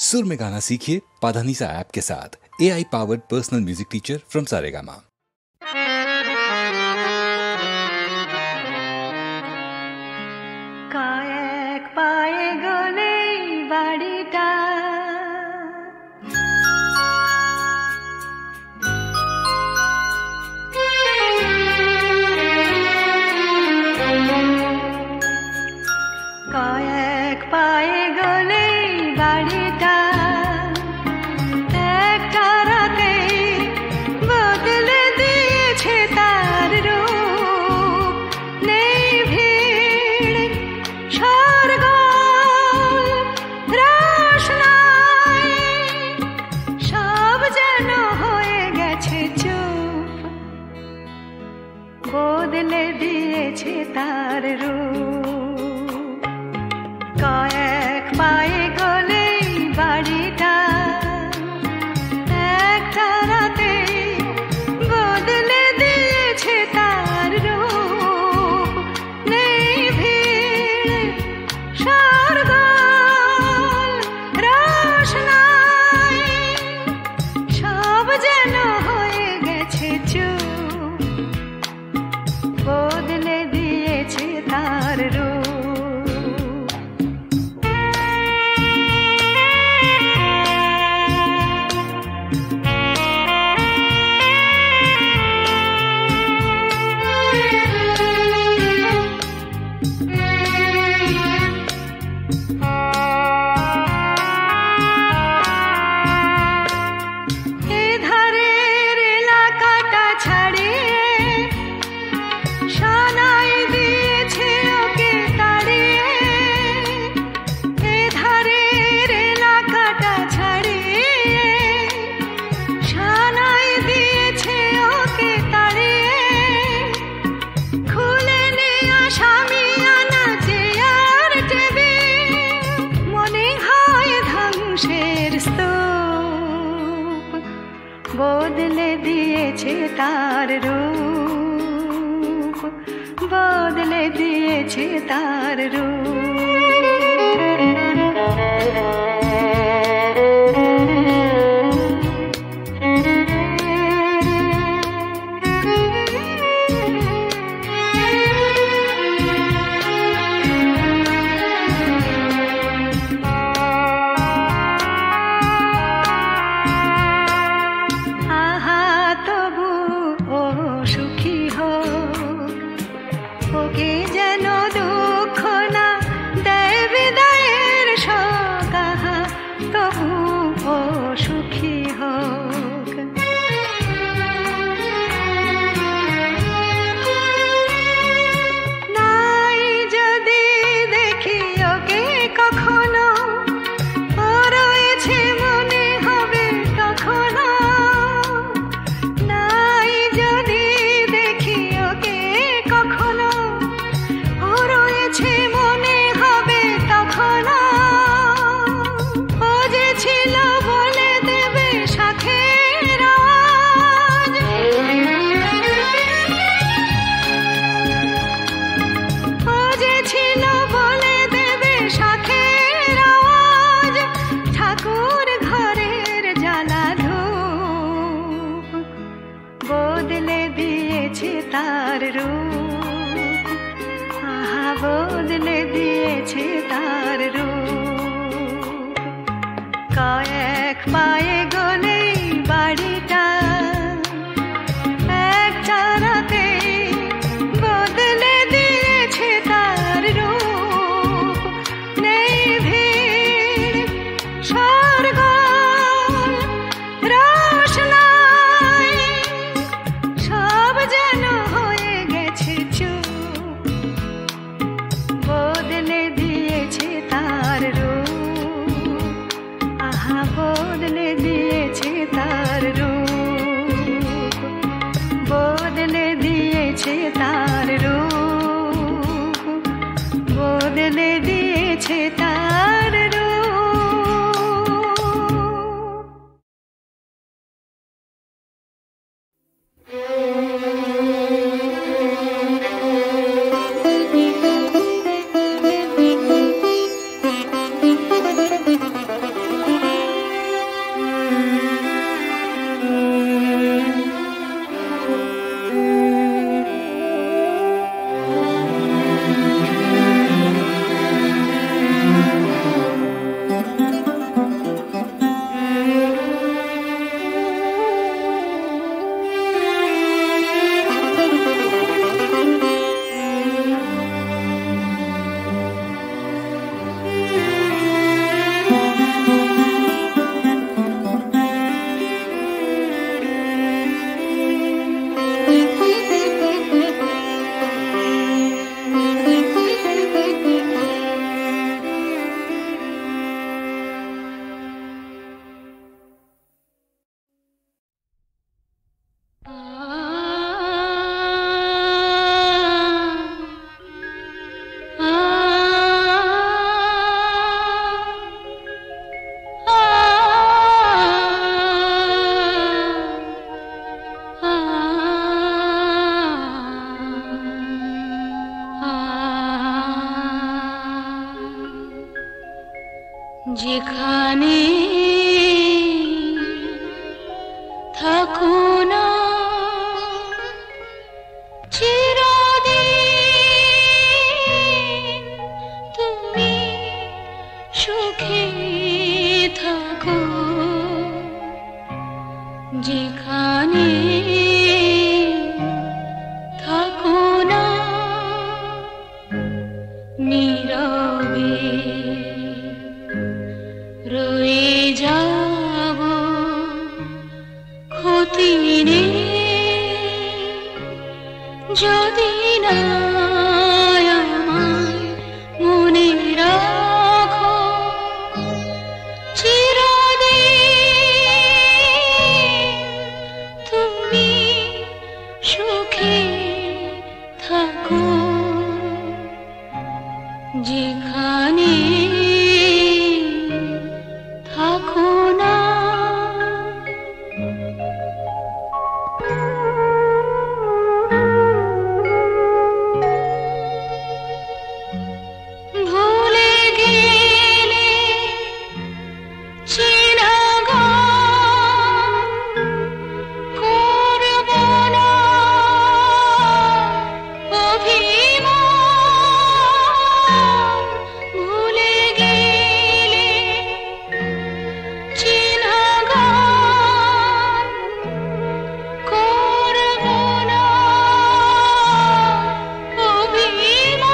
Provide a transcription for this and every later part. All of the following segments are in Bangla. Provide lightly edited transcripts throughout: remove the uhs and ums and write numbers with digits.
सुर में गाना सीखिए पाधानीसा ऐप के साथ। AI powered personal music teacher from Saregama. কয়েক পায়ে গলেই বাড়িটা কয়েক পায়ে গলেই বাড়িটা একটা রাতে বদলে দিয়েছে তার রূপ। নেই ভিড় শোরগোল রোশনাই, সব যেন হয়ে গেছে চুপ, বদলে দিয়েছে তার রূপ। কয়েক পায়ে গলেই বাড়িটা একটা রাতে বদলে দিয়েছে তার রূপ। নেই ভিড় শোরগোল রোশনাই, সব যেন হয়ে গেছে চুপ, বদলে দিয়েছে তার রূপ। বদলে দিয়েছে তার রূপ, বদলে দিয়েছে তার রূপ। বদলে দিয়েছে তার রূপ, আহা বদলে দিয়েছে তার রূপ। কয়েক পায়ে গলেই বাড়িটা একটা রাতে বদলে দিয়েছে তার রূপ। নেই ভিড় শোরগোল রোশনাই, সব যেন হয়ে গেছে চুপ, বদলে দিয়েছে তার রূপ, আহা বদলে দিয়েছে তার রূপ, বদলে দিয়েছে তার রূপ, বদলে দিয়েছে তার রূপ। যেখানে থাকো না চিরদিন তুমি সুখে থাকো যেখানে থাকো না নীরবে রয়ে যাব ক্ষতি নেই যদি না আমায় মনে রাখো চিরদিন তুমি সুখে থাকো যেখানে থাকো না ভুলে গেলে চেনা গান করব না অভিমান ভুলে গেলে চেনা গান করব না অভিমান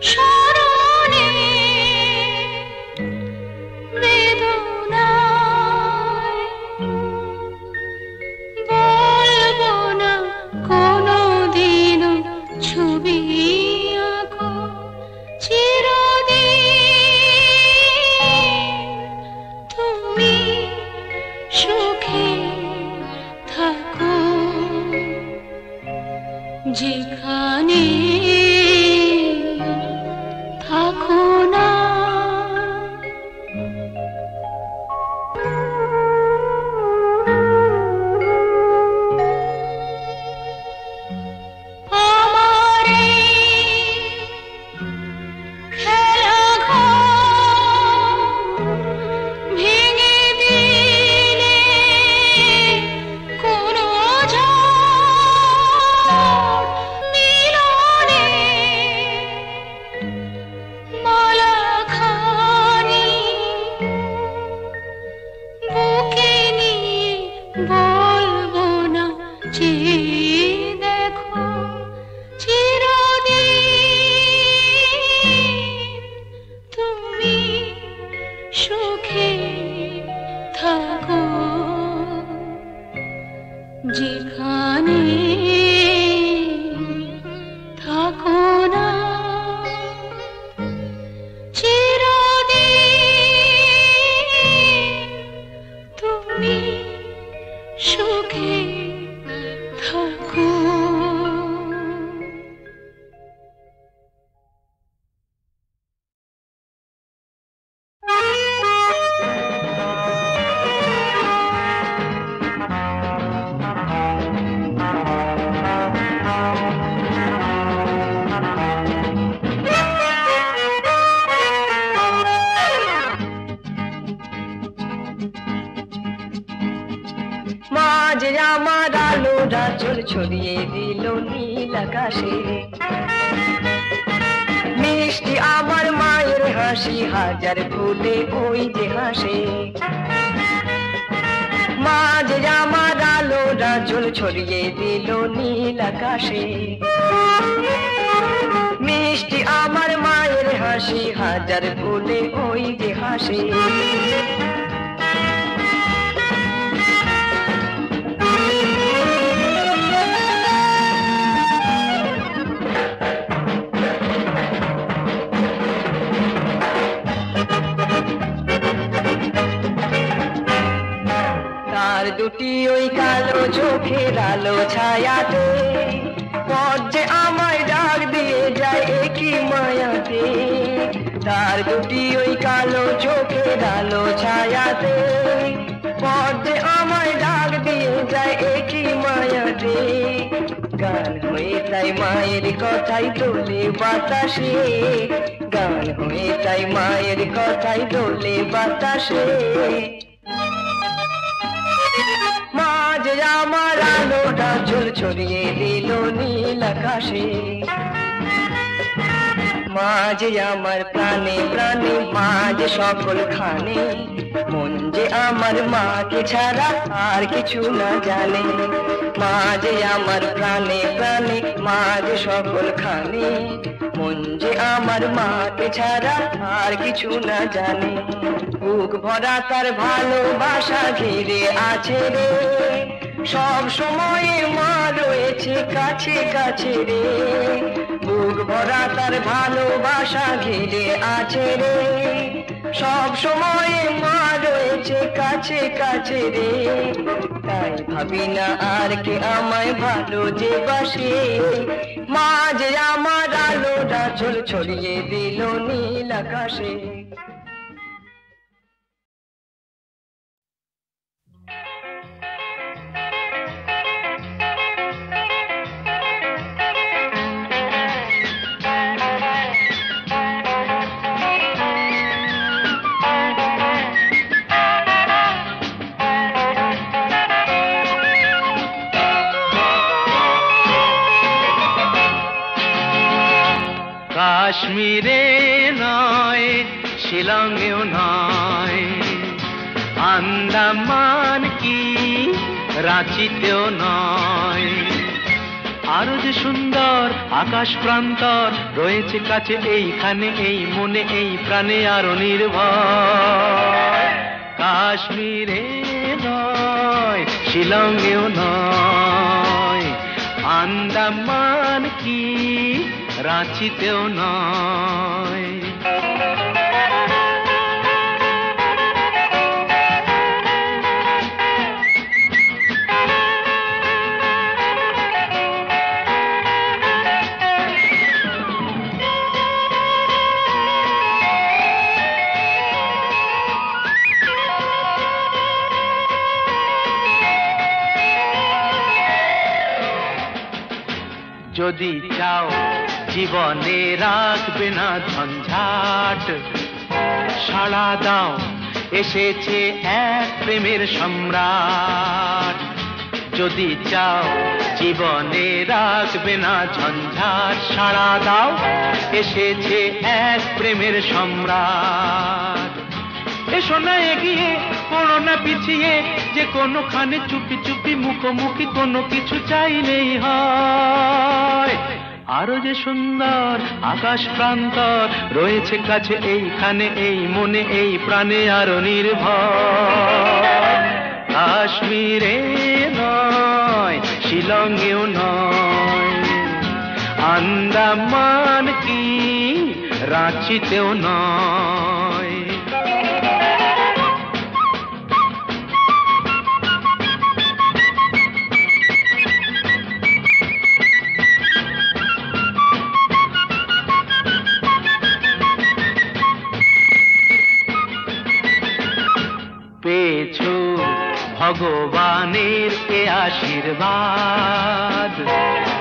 স্মরণে বেদনায় বলবো না কোনোদিনও ছবি আঁকো চিরদিন তুমি সুখে থাকো যেখানে থাকো না আমার এই খেলাঘর ভেঙে দিলে কোনো ঝড় মিলনে মালাখানি বুকে নিয়ে বলবো না যে দেখো চিরদিন তুমি সুখে থাকো যেখানে থাকো না চিরদিন তুমি সুখে থাকো মাঝে আমার আলো রাজল ছড়িয়ে দিল নীল আকাশে মিষ্টি আমার মায়ের হাসি হাজার ফুলে ওই যে হাসে মাঝে আমার আলো রাজল ছড়িয়ে দিল নীল আকাশে মিষ্টি আমার মায়ের হাসি হাজার ফুলে ওই যে হাসে তার দুটি ওই কালো চোখের আলো ছায়াতে পথে আমায় ডাক দিয়ে যায় একই মায়াতে তার দুটি ওই কালো চোখের আলো ছায়াতে পথে আমায় ডাক দিয়ে যায় একই মায়াতে গান হয়ে তাই মায়ের কথাই দোলে বাতাসে, গান হয়ে তাই মায়ের কথাই দোলে বাতাসে। মা যে আমার আলোটা ঝুল ছড়িয়ে দিল নীল আকাশে, মা যে আমার প্রাণে প্রাণে, মা যে সকল খানে, মন যে আমার মাকে ছাড়া আর কিছু না জানে। মা যে আমার প্রাণে প্রাণে, মা যে সকল খানে, মন যে আমার মাকে ছাড়া আর কিছু না জানে। বুক ভরা তার ভালোবাসা ঘিরে আছে রে, সব সময়ে মা রয়েছে কাছে কাছে রে। বুক ভরা তার ভালোবাসা ঘিরে আছে রে, সব সময়ে মা রয়েছে কাছে কাছে রে। তাই ভাবি না আর কে আমায় ভালো যে বাসে, মা যে আমার আলোটা ঝোল ছড়িয়ে দিল নীল আকাশে। কাশ্মীরে নয়, শিলংয়েও নয়, আন্দামান কি রাঁচিতেও নয়, আরো যে সুন্দর আকাশ প্রান্তর রয়েছে কাছে এইখানে, এই মনে এই প্রাণে আরো নির্ভর। কাশ্মীরে নয়, শিলংয়েও নয়, আন্দামান কি রাঁচিতেও নয়। যদি চাও জীবনে রাখবে না ঝঞ্ঝাট, সাড়া দাও এসেছে এক প্রেমের সম্রাট। যদি চাও জীবনে রাখবে না ঝঞ্ঝাট, সাড়া দাও এসেছে এক প্রেমের সম্রাট। এসো না এগিয়ে, পড়ো না পিছিয়ে, যে কোনোখানে চুপি চুপি মুখোমুখি কোনো কিছু চাইলেই হয়। আরো যে সুন্দর আকাশ প্রান্তর রয়েছে কাছে এইখানে, এই মনে এই প্রাণে আরো নির্ভর। কাশ্মীরে নয়, শিলংয়েও নয়, আন্দামান কি রাঁচিতেও নয়। পেয়েছো ভগবানের এ আশীর্বাদ,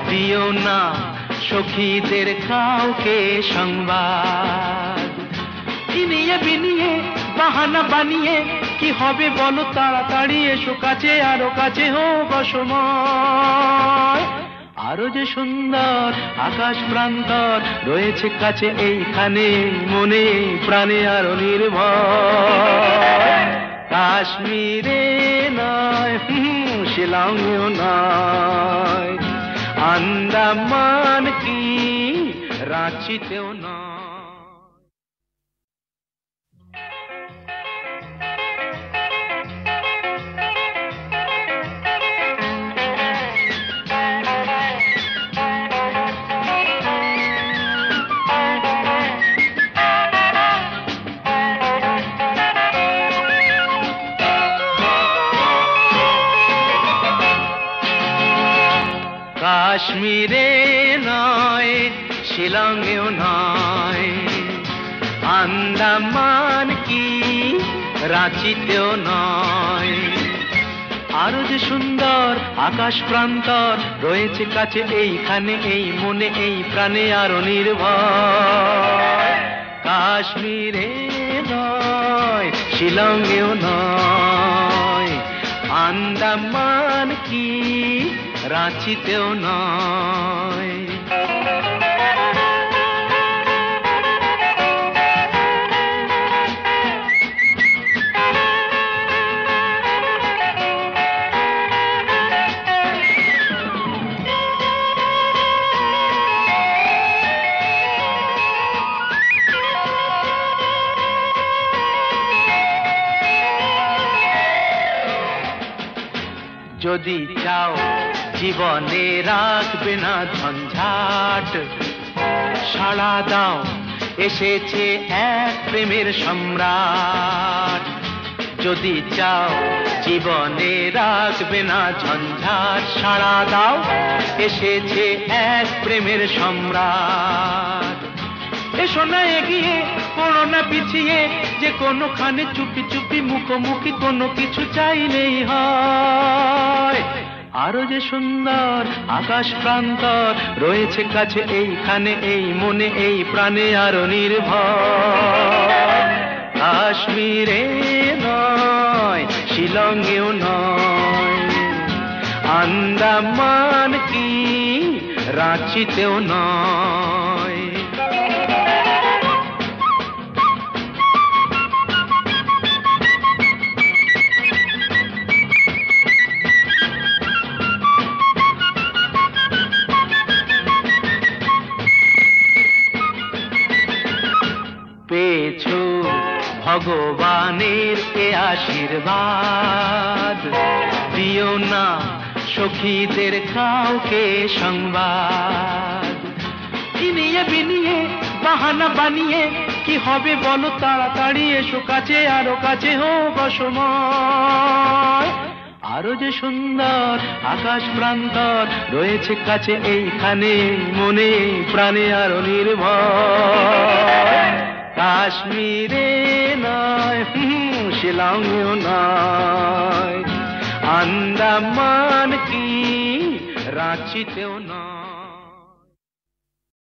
দিও না সখীদের কাউকে সংবাদ। ইনিয়ে বিনিয়ে বাহানা বানিয়ে কি হবে বলো, তাড়াতাড়ি এসো কাছে, আরো কাছে হোক অসময়। আরো যে সুন্দর আকাশ প্রান্তর রয়েছে কাছে এইখানে, মনে প্রাণে আরো নির্ভর। কাশ্মীরে নয়, শিলংয়েও নয়, আন্দামান কি রাঁচিতেও নয়। কাশ্মীরে নয়, শিলংয়েও নয়, আন্দামান কি রাঁচিতেও নয়, আরো যে সুন্দর আকাশ প্রান্তর রয়েছে কাছে এইখানে, এই মনে, এই প্রাণে আরো নির্ভর। কাশ্মীরে নয়, শিলংয়েও নয়, আন্দামান কি রাঁচিতেও নয়। যদি চাও জীবনে রাখবে না ঝঞ্ঝাট, সাড়া দাও এসেছে এক প্রেমের সম্রাট। যদি চাও জীবনে রাখবে না ঝঞ্ঝাট, সাড়া দাও এসেছে এক প্রেমের সম্রাট। এসো না এগিয়ে, পড়ো না পিছিয়ে, যে কোনোখানে চুপি চুপি মুখোমুখি কোনো কিছু চাইলেই হয়। আরো যে সুন্দর আকাশ প্রান্তর রয়েছে কাছে এইখানে, এই মনে, এই প্রাণে আরো নির্ভর। কাশ্মীরে নয়, শিলংয়েও নয়, আন্দামান কি রাঁচিতেও নয়। পেয়েছো ভগবানের এ আশীর্বাদ, দিও না সখীদের কাউকে সংবাদ। ইনিয়ে বিনিয়ে বাহানা বানিয়ে কি হবে বলো, তাড়াতাড়ি এসো কাছে, আরো কাছে হোক অসময়। আরো যে সুন্দর আকাশ প্রান্তর রয়েছে কাছে এইখানে, মনে প্রাণে আরো নির্ভর। কাশ্মীরে নয়, শিলংয়েও নয়, আন্দামান কি রাঁচিতেও নয়।